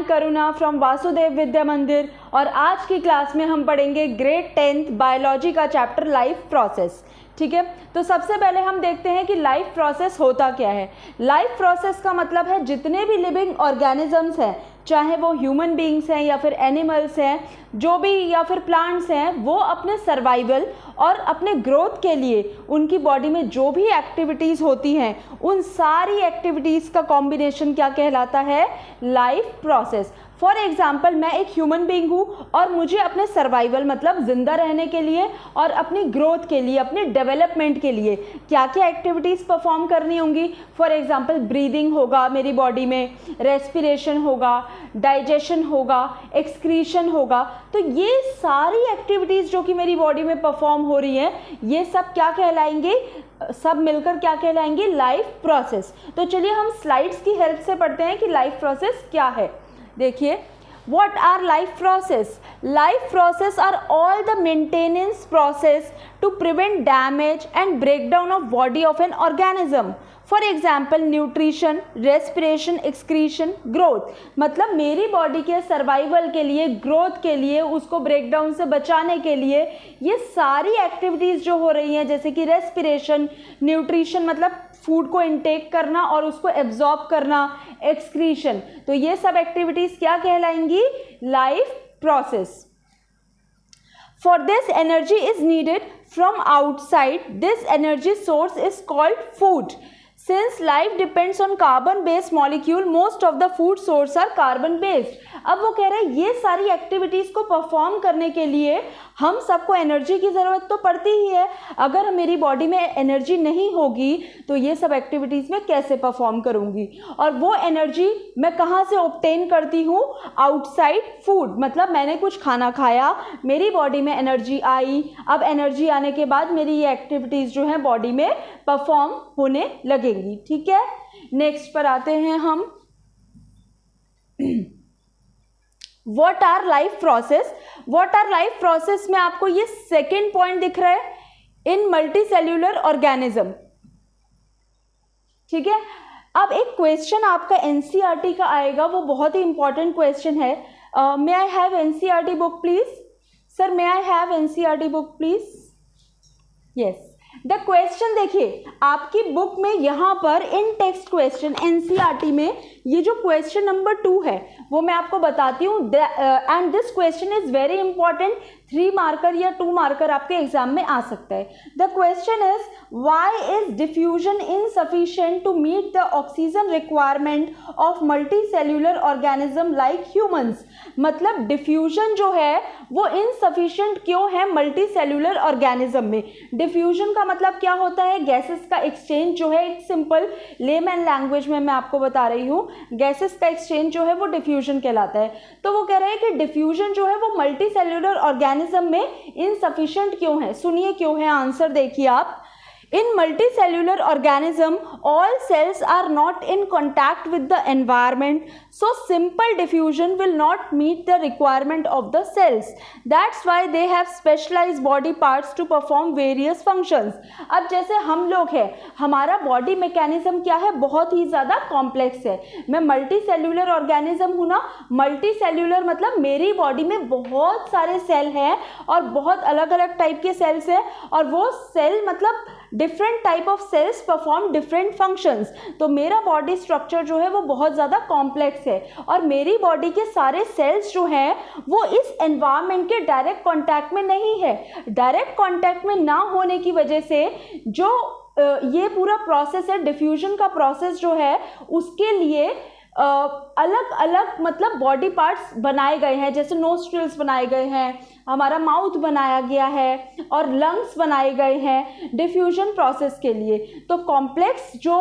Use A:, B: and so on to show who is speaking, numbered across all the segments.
A: करुणा from Vasudev विद्या मंदिर और आज की क्लास में हम पढ़ेंगे ग्रेड 10th बायोलॉजी का चैप्टर लाइफ प्रोसेस। ठीक है, तो सबसे पहले हम देखते हैं कि लाइफ प्रोसेस होता क्या है। लाइफ प्रोसेस का मतलब है जितने भी लिविंग ऑर्गेनिजम्स हैं, चाहे वो ह्यूमन बीइंग्स हैं या फिर एनिमल्स हैं, जो भी या फिर प्लांट्स हैं, वो अपने सर्वाइवल और अपने ग्रोथ के लिए उनकी बॉडी में जो भी एक्टिविटीज़ होती हैं, उन सारी एक्टिविटीज़ का कॉम्बिनेशन क्या कहलाता है? Life process. फॉर एग्जाम्पल, मैं एक ह्यूमन बीइंग हूँ और मुझे अपने सर्वाइवल मतलब ज़िंदा रहने के लिए और अपनी ग्रोथ के लिए, अपने डेवलपमेंट के लिए क्या क्या एक्टिविटीज़ परफॉर्म करनी होंगी। फॉर एग्जाम्पल, ब्रीदिंग होगा मेरी बॉडी में, रेस्पिरेशन होगा, डाइजेशन होगा, एक्सक्रीशन होगा। तो ये सारी एक्टिविटीज़ जो कि मेरी बॉडी में परफॉर्म हो रही हैं, ये सब क्या कहलाएंगे? सब मिलकर क्या कहलाएंगे? Life process. तो चलिए हम स्लाइड्स की हेल्प से पढ़ते हैं कि लाइफ प्रोसेस क्या है। देखिए, what are life process? Life process are all the maintenance process to prevent damage and breakdown of body of an organism. For example, nutrition, respiration, excretion, growth. मतलब मेरी बॉडी के सर्वाइवल के लिए, growth के लिए, उसको ब्रेकडाउन से बचाने के लिए ये सारी एक्टिविटीज़ जो हो रही हैं, जैसे कि रेस्पिरेशन, न्यूट्रिशन मतलब फूड को इनटेक करना और उसको एब्जॉर्ब करना, एक्सक्रीशन, तो ये सब एक्टिविटीज़ क्या कहलाएंगी? Life process. For this energy is needed from outside. This energy source is called food. Since life depends on carbon-based molecule, most of the food source are carbon-based. अब वो कह रहे हैं ये सारी एक्टिविटीज़ को परफॉर्म करने के लिए हम सबको एनर्जी की ज़रूरत तो पड़ती ही है। अगर मेरी बॉडी में एनर्जी नहीं होगी तो ये सब एक्टिविटीज़ मैं कैसे परफॉर्म करूँगी? और वो एनर्जी मैं कहाँ से ऑब्टेन करती हूँ? Outside food. मतलब मैंने कुछ खाना खाया, मेरी बॉडी में एनर्जी आई, अब एनर्जी आने के बाद मेरी ये एक्टिविटीज़ जो हैं बॉडी में परफॉर्म होने लगेंगी। ठीक है, नेक्स्ट पर आते हैं हम। What our life process? What our life process में आपको ये सेकेंड पॉइंट दिख रहा है, इन मल्टी सेल्यूलर ऑर्गेनिज्म। ठीक है, अब एक क्वेश्चन आपका एनसीईआरटी का आएगा, वो बहुत ही इंपॉर्टेंट क्वेश्चन है। May I have NCERT book please? Sir, may I have NCERT book please? Yes. The question देखिए, आपकी बुक में यहाँ पर इन टेक्स्ट क्वेश्चन एनसीईआरटी में ये जो क्वेश्चन नंबर 2 है वो मैं आपको बताती हूँ। And this question is very important, 3 marker या 2 मार्कर आपके एग्जाम में आ सकता है। The question is why is diffusion insufficient to meet the oxygen requirement of multicellular organism like humans. मतलब डिफ्यूजन जो है वो इनसफिशिएंट क्यों है मल्टी सेल्यूलर ऑर्गेनिज्म में? डिफ्यूजन का मतलब क्या होता है? गैसेस का एक्सचेंज जो है, एक सिंपल लेमैन लैंग्वेज में मैं आपको बता रही हूँ, गैसेस का एक्सचेंज जो है वो डिफ्यूजन कहलाता है। तो वो कह रहे हैं कि डिफ्यूजन जो है वो मल्टी सेल्यूलर ऑर्गेनिज्म में इनसफिशिएंट क्यों है। सुनिए क्यों है, आंसर देखिए आप। In multicellular organism, all cells are not in contact with the environment, so simple diffusion will not meet the requirement of the cells. That's why they have specialized body parts to perform various functions. अब जैसे हम लोग हैं, हमारा body mechanism क्या है? बहुत ही ज़्यादा कॉम्प्लेक्स है। मैं मल्टी सेल्यूलर ऑर्गेनिज्म हूँ ना, मल्टी सेल्यूलर मतलब मेरी बॉडी में बहुत सारे सेल हैं और बहुत अलग अलग टाइप के सेल्स हैं, और वो सेल मतलब different type of cells perform different functions. तो मेरा बॉडी स्ट्रक्चर जो है वो बहुत ज़्यादा कॉम्प्लेक्स है और मेरी बॉडी के सारे सेल्स जो हैं वो इस एनवायरनमेंट के डायरेक्ट कांटेक्ट में नहीं है। डायरेक्ट कांटेक्ट में ना होने की वजह से जो ये पूरा प्रोसेस है, डिफ्यूजन का प्रोसेस जो है, उसके लिए अलग अलग मतलब बॉडी पार्ट्स बनाए गए हैं। जैसे नोस्ट्रिल्स बनाए गए हैं, हमारा माउथ बनाया गया है और लंग्स बनाए गए हैं डिफ्यूजन प्रोसेस के लिए। तो कॉम्प्लेक्स जो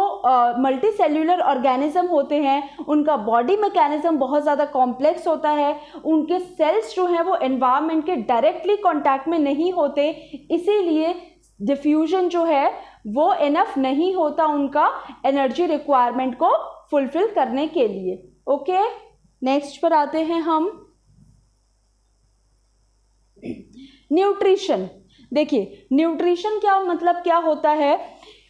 A: मल्टी सेल्यूलर ऑर्गेनिज्म होते हैं उनका बॉडी मैकेनिज्म बहुत ज़्यादा कॉम्प्लेक्स होता है। उनके सेल्स जो हैं वो एनवायरनमेंट के डायरेक्टली कॉन्टैक्ट में नहीं होते, इसीलिए डिफ्यूजन जो है वो इनफ नहीं होता उनका एनर्जी रिक्वायरमेंट को फुलफिल करने के लिए। ओके, नेक्स्ट पर आते हैं हम। न्यूट्रिशन। देखिए, न्यूट्रिशन क्या मतलब क्या होता है?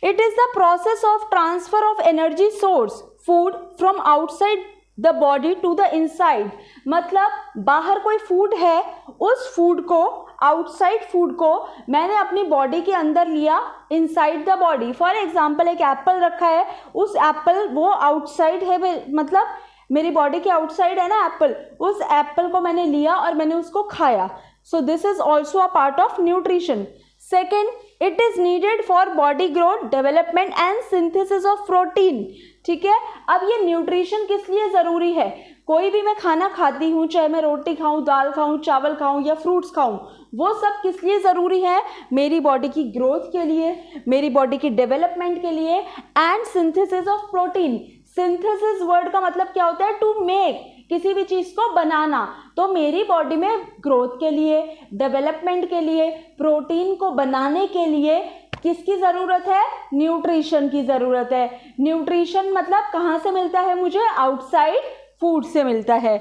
A: It is the process of transfer of energy source food from outside the body to the inside, मतलब बाहर कोई फूड है, उस फूड को, आउटसाइड फूड को मैंने अपनी बॉडी के अंदर लिया, inside the body. For example एक एप्पल रखा है, उस एप्पल वो आउटसाइड है, मतलब मेरी बॉडी के आउटसाइड है ना एप्पल, उस एप्पल को मैंने लिया और मैंने उसको खाया। So this is also a part of nutrition. Second, it is needed for body growth, development and synthesis of protein. ठीक है, अब ये न्यूट्रिशन किस लिए ज़रूरी है? कोई भी मैं खाना खाती हूँ, चाहे मैं रोटी खाऊँ, दाल खाऊँ, चावल खाऊँ या फ्रूट्स खाऊँ, वो सब किस लिए ज़रूरी है? मेरी बॉडी की ग्रोथ के लिए, मेरी बॉडी की डेवलपमेंट के लिए, and synthesis of protein. Synthesis word का मतलब क्या होता है? टू मेक, किसी भी चीज़ को बनाना। तो मेरी बॉडी में ग्रोथ के लिए, डेवलपमेंट के लिए, प्रोटीन को बनाने के लिए किसकी ज़रूरत है? न्यूट्रिशन की ज़रूरत है। न्यूट्रिशन मतलब कहाँ से मिलता है मुझे? आउटसाइड फूड से मिलता है।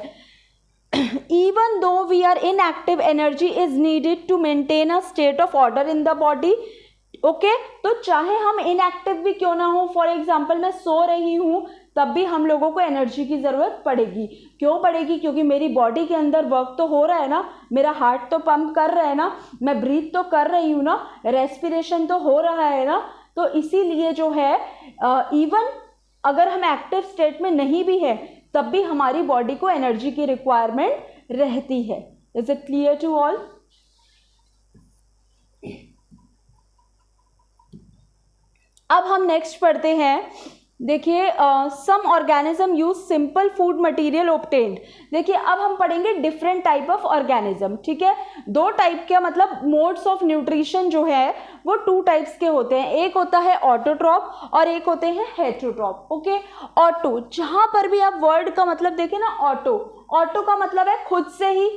A: Even though we are inactive, energy is needed to maintain a state of order in the body. Okay, तो चाहे हम इनएक्टिव भी क्यों ना हो, फॉर एग्जाम्पल मैं सो रही हूँ, तब भी हम लोगों को एनर्जी की ज़रूरत पड़ेगी। क्यों पड़ेगी? क्योंकि मेरी बॉडी के अंदर वर्क तो हो रहा है ना, मेरा हार्ट तो पंप कर रहा है ना, मैं ब्रीथ तो कर रही हूँ ना, रेस्पिरेशन तो हो रहा है ना। तो इसीलिए जो है इवन अगर हम एक्टिव स्टेट में नहीं भी है, तब भी हमारी बॉडी को एनर्जी की रिक्वायरमेंट रहती है। Is it clear to all? अब हम नेक्स्ट पढ़ते हैं। देखिए, some organism use simple food material obtained. देखिए, अब हम पढ़ेंगे डिफरेंट टाइप ऑफ ऑर्गेनिज्म। ठीक है, दो टाइप के, मतलब मोड्स ऑफ न्यूट्रिशन जो है वो टू टाइप्स के होते हैं। एक होता है ऑटोट्रॉप और एक होते हैं हेटेरोट्रॉप। ओके, ऑटो, जहां पर भी आप वर्ड का मतलब देखें ना, ऑटो, ऑटो का मतलब है खुद से ही,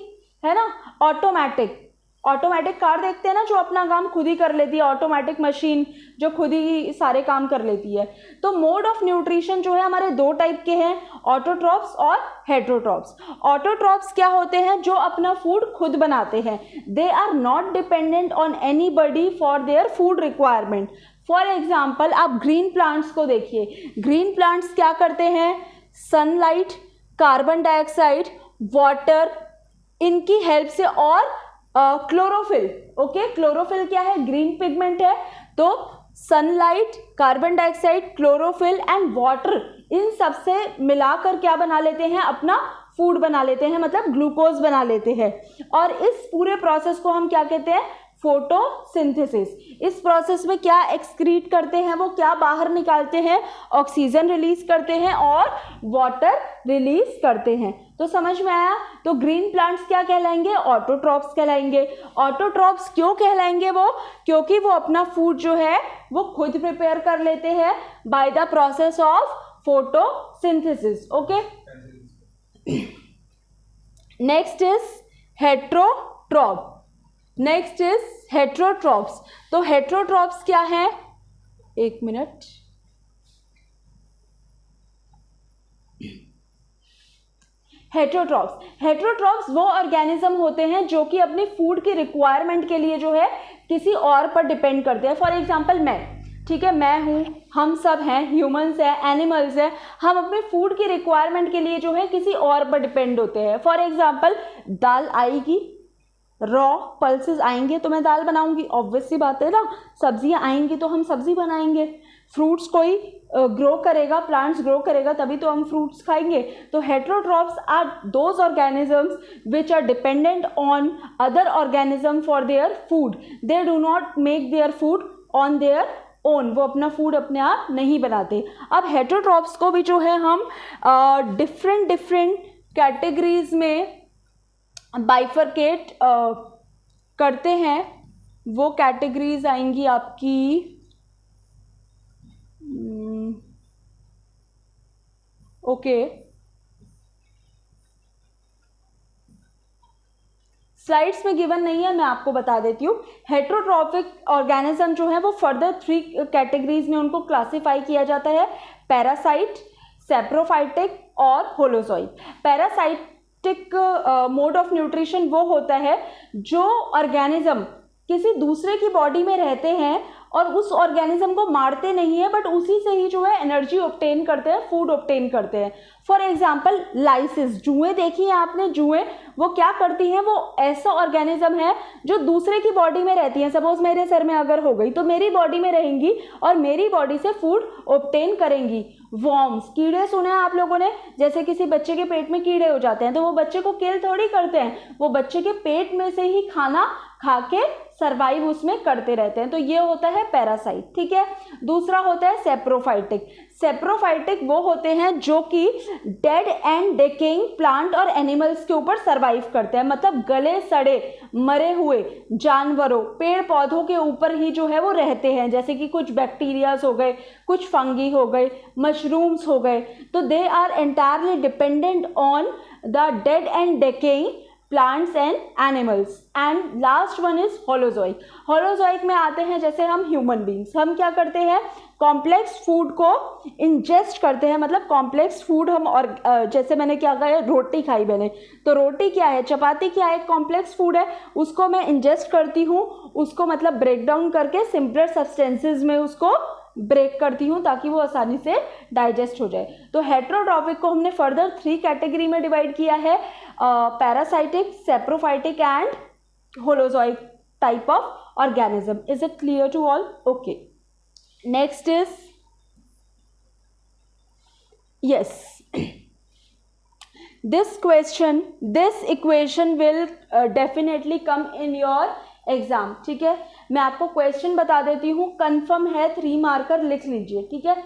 A: है ना। ऑटोमेटिक, ऑटोमेटिक कार देखते हैं ना, जो अपना काम खुद ही कर लेती है, ऑटोमेटिक मशीन जो खुद ही सारे काम कर लेती है। तो मोड ऑफ न्यूट्रिशन जो है हमारे दो टाइप के हैं, ऑटोट्रॉप्स और हेटेरोट्रॉप्स। ऑटोट्रॉप्स क्या होते हैं? जो अपना फूड खुद बनाते हैं। They are not dependent on anybody for their food requirement. For example आप ग्रीन प्लांट्स को देखिए, ग्रीन प्लांट्स क्या करते हैं? सनलाइट, कार्बन डाइऑक्साइड, वाटर, इनकी हेल्प से, और क्लोरोफिल। ओके, क्लोरोफिल क्या है? ग्रीन पिगमेंट है। तो sunlight, carbon dioxide, chlorophyll and water, इन सब से मिलाकर क्या बना लेते हैं? अपना फूड बना लेते हैं, मतलब ग्लूकोज बना लेते हैं। और इस पूरे प्रोसेस को हम क्या कहते हैं? फोटोसिंथेसिस। इस प्रोसेस में क्या एक्सक्रीट करते हैं? वो क्या बाहर निकालते हैं? ऑक्सीजन रिलीज करते हैं और वाटर रिलीज करते हैं। तो समझ में आया? तो ग्रीन प्लांट्स क्या कहलाएंगे? ऑटोट्रॉप्स कहलाएंगे। ऑटोट्रॉप्स क्यों कहलाएंगे वो? क्योंकि वो अपना फूड जो है वो खुद प्रिपेयर कर लेते हैं by the process of photosynthesis. Okay, next is heterotroph. Next is heterotrophs. तो हेटेरोट्रॉप्स क्या है? एक मिनट, हेटेरोट्रॉप्स, हेटेरोट्रॉप्स वो ऑर्गेनिज्म होते हैं जो कि अपनी फूड की रिक्वायरमेंट के लिए जो है किसी और पर डिपेंड करते हैं। फॉर एग्जांपल मैं, ठीक है, मैं हूँ, हम सब हैं, ह्यूमंस हैं, एनिमल्स हैं, हम अपने फूड की रिक्वायरमेंट के लिए जो है किसी और पर डिपेंड होते हैं। फॉर एग्जांपल दाल आएगी, रॉ पल्सेस आएंगे तो मैं दाल बनाऊंगी, ऑब्वियस सी बात है ना। सब्जियां आएंगी तो हम सब्जी बनाएंगे। फ्रूट्स कोई ग्रो करेगा, प्लांट्स ग्रो करेगा, तभी तो हम फ्रूट्स खाएंगे। तो heterotrophs are those organisms which are dependent on other organism for their food. They do not make their food on their own, वो अपना फूड अपने आप नहीं बनाते। अब हेटेरोट्रॉप्स को भी जो है हम डिफरेंट कैटेगरीज में बाइफरकेट करते हैं। वो कैटेगरीज आएंगी आपकी, ओके, स्लाइड्स में गिवन नहीं है, मैं आपको बता देती हूँ। हेटेरोट्रॉपिक ऑर्गेनिज्म जो है वो फर्दर 3 कैटेगरीज में उनको क्लासिफाई किया जाता है, पैरासाइट, सैप्रोफाइटिक और holozoic. Parasitic mode of nutrition वो होता है जो ऑर्गेनिज्म किसी दूसरे की बॉडी में रहते हैं और उस ऑर्गेनिज्म को मारते नहीं है, बट उसी से ही जो है एनर्जी ऑब्टेन करते हैं, फूड ऑब्टेन करते हैं। फॉर एग्जाम्पल लाइसिस, जुएं देखी है आपने, जुएं वो क्या करती हैं, वो ऐसा ऑर्गेनिज्म है जो दूसरे की बॉडी में रहती है। सपोज मेरे सर में अगर हो गई तो मेरी बॉडी में रहेंगी और मेरी बॉडी से फूड ऑब्टेन करेंगी। वॉर्म्स, कीड़े सुने आप लोगों ने, जैसे किसी बच्चे के पेट में कीड़े हो जाते हैं तो वो बच्चे को किल थोड़ी करते हैं, वो बच्चे के पेट में से ही खाना खा के सर्वाइव उसमें करते रहते हैं। तो ये होता है पैरासाइट, ठीक है। दूसरा होता है सेप्रोफाइटिक। सेप्रोफाइटिक वो होते हैं जो कि डेड एंड डेकेइंग प्लांट और एनिमल्स के ऊपर सर्वाइव करते हैं, मतलब गले सड़े मरे हुए जानवरों, पेड़ पौधों के ऊपर ही जो है वो रहते हैं, जैसे कि कुछ बैक्टीरियाज हो गए, कुछ फंगी हो गए, मशरूम्स हो गए। तो they are entirely dependent on the dead and decaying plants and animals. And last one is holozoic. Holozoic में आते हैं जैसे हम ह्यूमन बींग्स, हम क्या करते हैं, कॉम्प्लेक्स फूड को इंजेस्ट करते हैं, मतलब कॉम्प्लेक्स फूड हम, और जैसे मैंने क्या कहा, रोटी खाई मैंने, तो रोटी क्या है, चपाती क्या है, कॉम्प्लेक्स फूड है, उसको मैं इंजेस्ट करती हूँ, उसको मतलब ब्रेक डाउन करके सिंपलर सब्सटेंसेज में उसको ब्रेक करती हूँ ताकि वो आसानी से डाइजेस्ट हो जाए। तो हेट्रोट्रॉपिक को हमने फर्दर 3 कैटेगरी में डिवाइड किया है, parasitic, saprophytic and holozoic type of organism. Is it clear to all? Okay, next is yes, this equation will definitely come in your exam, ठीक है। मैं आपको क्वेश्चन बता देती हूँ, कंफर्म है, 3 मार्कर लिख लीजिए, ठीक है।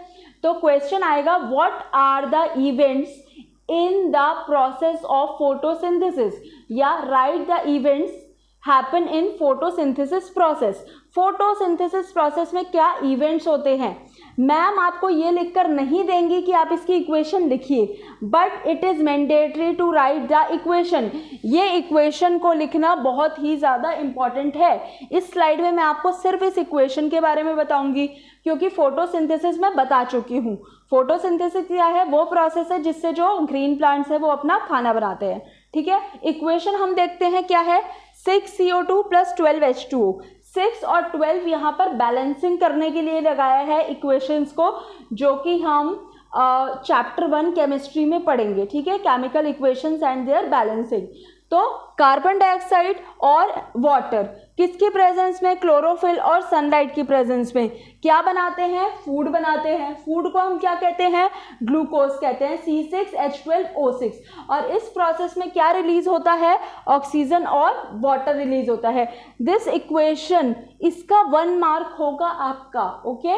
A: तो क्वेश्चन आएगा, what are the events in the process of photosynthesis, या write the events happen in photosynthesis process. Photosynthesis process में क्या इवेंट्स होते हैं, मैम आपको ये लिखकर नहीं देंगी कि आप इसकी इक्वेशन लिखिए, but it is mandatory to write the equation. ये इक्वेशन को लिखना बहुत ही ज़्यादा इम्पॉर्टेंट है। इस स्लाइड में मैं आपको सिर्फ इस इक्वेशन के बारे में बताऊंगी, क्योंकि फोटोसिंथेसिस मैं बता चुकी हूँ। फोटोसिंथेसिस क्या है, वो प्रोसेस है जिससे जो ग्रीन प्लांट्स है वो अपना खाना बनाते हैं, ठीक है। इक्वेशन हम देखते हैं क्या है, 6CO2 + 12H2O। 6 और 12 यहाँ पर बैलेंसिंग करने के लिए लगाया है इक्वेशंस को, जो कि हम चैप्टर 1 केमिस्ट्री में पढ़ेंगे, ठीक है, chemical equations and their balancing. तो कार्बन डाइऑक्साइड और वाटर किसकी प्रेजेंस में, क्लोरोफिल और सनलाइट की प्रेजेंस में क्या बनाते हैं, फूड बनाते हैं। फूड को हम क्या कहते हैं, ग्लूकोज कहते हैं, C6H12O6। और इस प्रोसेस में क्या रिलीज होता है, ऑक्सीजन और वाटर रिलीज होता है। दिस इक्वेशन, इसका 1 मार्क होगा आपका, ओके।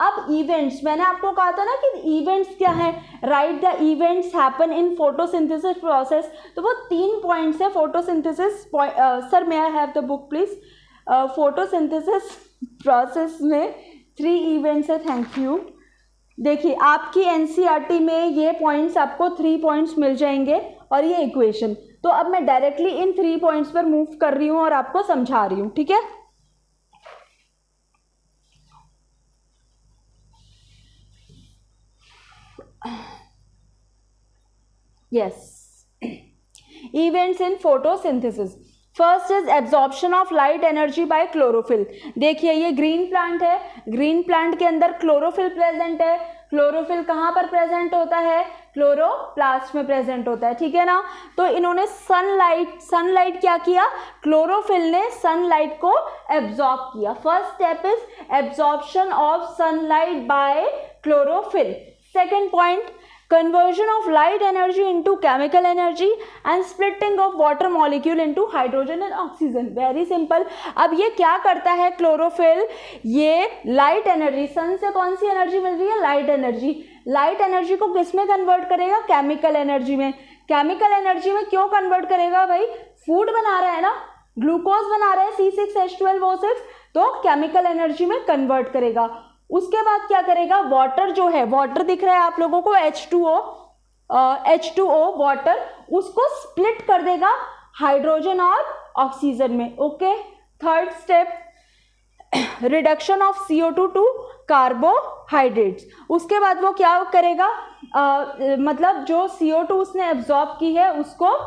A: अब इवेंट्स, मैंने आपको कहा था ना कि इवेंट्स क्या है, right the events happen in photosynthesis process. तो वो 3 पॉइंट्स है photosynthesis. Sir may I have the book please. Photosynthesis process में 3 इवेंट्स है, थैंक यू। देखिए आपकी एनसीईआरटी में ये पॉइंट्स आपको 3 पॉइंट्स मिल जाएंगे और ये इक्वेशन। तो अब मैं डायरेक्टली इन 3 पॉइंट्स पर मूव कर रही हूँ और आपको समझा रही हूँ, ठीक है। Yes. Events in photosynthesis. First is absorption of light energy by chlorophyll. देखिए ये ग्रीन प्लांट है, ग्रीन प्लांट के अंदर क्लोरोफिल प्रेजेंट है। क्लोरोफिल कहाँ पर प्रेजेंट होता है, क्लोरोप्लास्ट में प्रेजेंट होता है, ठीक है ना। तो इन्होंने सनलाइट क्या किया, क्लोरोफिल ने सनलाइट को एब्जॉर्ब किया। First step is absorption of sunlight bye chlorophyll. Second point, conversion of light energy into chemical energy and splitting of water molecule into hydrogen and oxygen. Very simple. अब ये क्या करता है chlorophyll, ये light energy, सन से कौन सी energy मिल रही है, लाइट एनर्जी, लाइट एनर्जी को किस में कन्वर्ट करेगा, केमिकल एनर्जी में। केमिकल एनर्जी में क्यों कन्वर्ट करेगा भाई, फूड बना रहा है ना, ग्लूकोज बना रहा है C6H12O6, तो केमिकल एनर्जी में कन्वर्ट करेगा। उसके बाद क्या करेगा, वाटर जो है, वाटर दिख रहा है आप लोगों को, H2O वाटर, उसको स्प्लिट कर देगा हाइड्रोजन और ऑक्सीजन में, okay. Third step, reduction of CO2 to carbohydrates. उसके बाद वो क्या करेगा, मतलब जो CO2 उसने एब्जॉर्ब की है उसको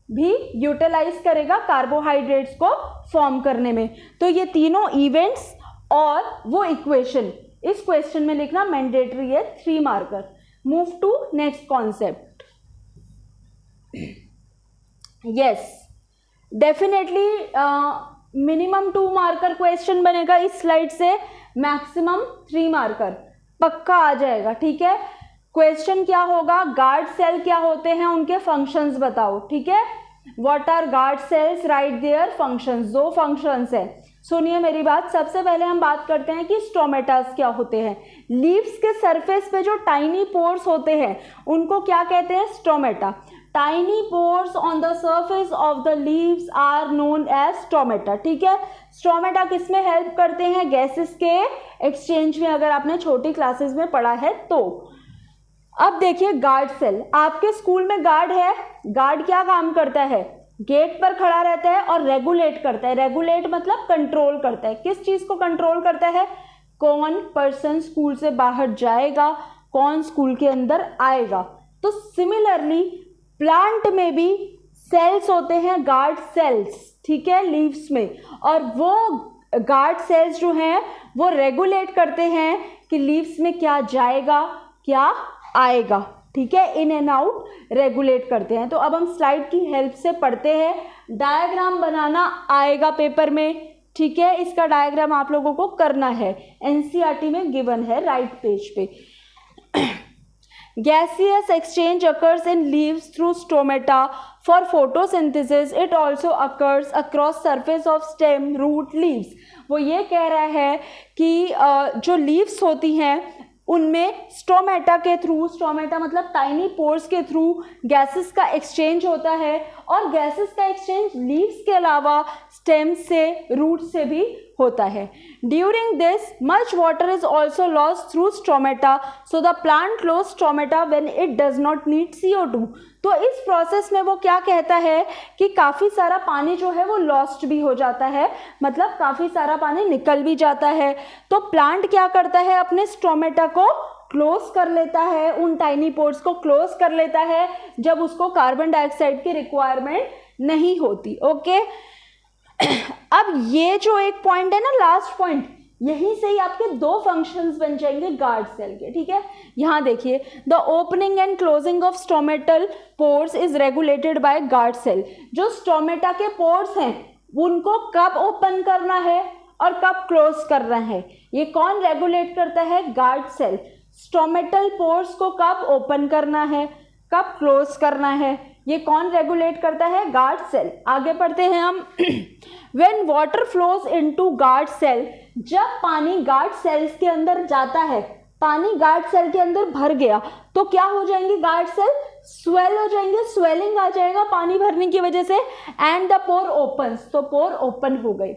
A: भी यूटिलाइज करेगा कार्बोहाइड्रेट्स को फॉर्म करने में। तो ये तीनों इवेंट्स और वो इक्वेशन इस क्वेश्चन में लिखना मैंडेटरी है, 3 marker. Move to next concept. Yes, definitely minimum 2 marker question बनेगा इस स्लाइड से, मैक्सिमम 3 मार्कर पक्का आ जाएगा, ठीक है। क्वेश्चन क्या होगा, गार्ड सेल क्या होते हैं, उनके फंक्शंस बताओ, ठीक है। What are guard cells, write their functions. 2 functions है, सुनिए मेरी बात। सबसे पहले हम बात करते हैं कि स्टोमेटास क्या होते हैं। लीव्स के सरफेस पे जो टाइनी पोर्स होते हैं उनको क्या कहते हैं, stomata. Tiny pores on the surface of the leaves are known as stomata, ठीक है। स्टोमेटा किस में हेल्प करते हैं, गैसेस के एक्सचेंज में, अगर आपने छोटी क्लासेस में पढ़ा है तो। अब देखिए गार्ड सेल, आपके स्कूल में गार्ड है। गार्ड क्या काम करता है, गेट पर खड़ा रहता है और रेगुलेट करता है। रेगुलेट मतलब कंट्रोल करता है। किस चीज को कंट्रोल करता है, कौन पर्सन स्कूल से बाहर जाएगा, कौन स्कूल के अंदर आएगा। तो सिमिलरली प्लांट में भी सेल्स होते हैं, गार्ड सेल्स, ठीक है, लीव्स में। और वो गार्ड सेल्स जो हैं वो रेगुलेट करते हैं कि लीव्स में क्या जाएगा क्या आएगा, ठीक है, इन एंड आउट रेगुलेट करते हैं। तो अब हम स्लाइड की हेल्प से पढ़ते हैं। डायग्राम बनाना आएगा पेपर में, ठीक है। इसका डायग्राम आप लोगों को करना है, एनसीईआरटी में गिवन है राइट पेज पे। Gaseous exchange occurs in leaves through stomata for photosynthesis. It also occurs across surface of stem, root, leaves. वो ये कह रहा है कि जो लीव्स होती हैं उनमें स्टोमेटा के थ्रू, स्टोमेटा मतलब टाइनी पोर्स के थ्रू गैसेस का एक्सचेंज होता है। और गैसेस का एक्सचेंज लीव्स के अलावा स्टेम से, रूट से भी होता है। During this much water is also lost through stomata, so the plant loss stomata when it does not need CO2। तो इस प्रोसेस में वो क्या कहता है कि काफ़ी सारा पानी जो है वो लॉस्ट भी हो जाता है, मतलब काफ़ी सारा पानी निकल भी जाता है। तो प्लांट क्या करता है, अपने स्टोमेटा को क्लोज कर लेता है, उन टाइनी पोर्स को क्लोज कर लेता है जब उसको कार्बन डाइऑक्साइड की रिक्वायरमेंट नहीं होती। ओके, अब ये जो एक पॉइंट है ना, लास्ट पॉइंट, यहीं से ही आपके 2 फंक्शंस बन जाएंगे गार्ड सेल के, ठीक है। यहाँ देखिए, the opening and closing of stomatal pores is regulated by guard cell. जो स्टोमेटा के पोर्स हैं उनको कब ओपन करना है और कब क्लोज करना है, ये कौन रेगुलेट करता है, गार्ड सेल। स्टोमेटल पोर्स को कब ओपन करना है, कब क्लोज करना है, ये कौन रेगुलेट करता है, गार्ड सेल। आगे पढ़ते हैं हम। When water flows into guard cell, जब पानी गार्ड सेल्स के अंदर जाता है, पानी गार्ड सेल के अंदर भर गया तो क्या हो जाएंगे, गार्ड सेल स्वेल हो जाएंगे, स्वेलिंग आ जाएगा पानी भरने की वजह से। एंड द पोर ओपन्स, तो पोर ओपन हो गई।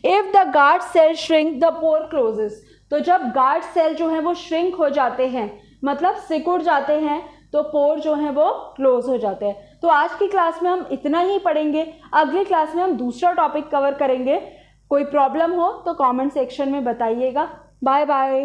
A: If the guard cell shrink the pore closes, तो जब गार्ड सेल जो है वो श्रिंक हो जाते हैं, मतलब सिकुड़ जाते हैं, तो पोर जो है वो क्लोज हो जाते हैं। तो आज की क्लास में हम इतना ही पढ़ेंगे, अगली क्लास में हम दूसरा टॉपिक कवर करेंगे। कोई प्रॉब्लम हो तो कमेंट सेक्शन में बताइएगा। Bye bye.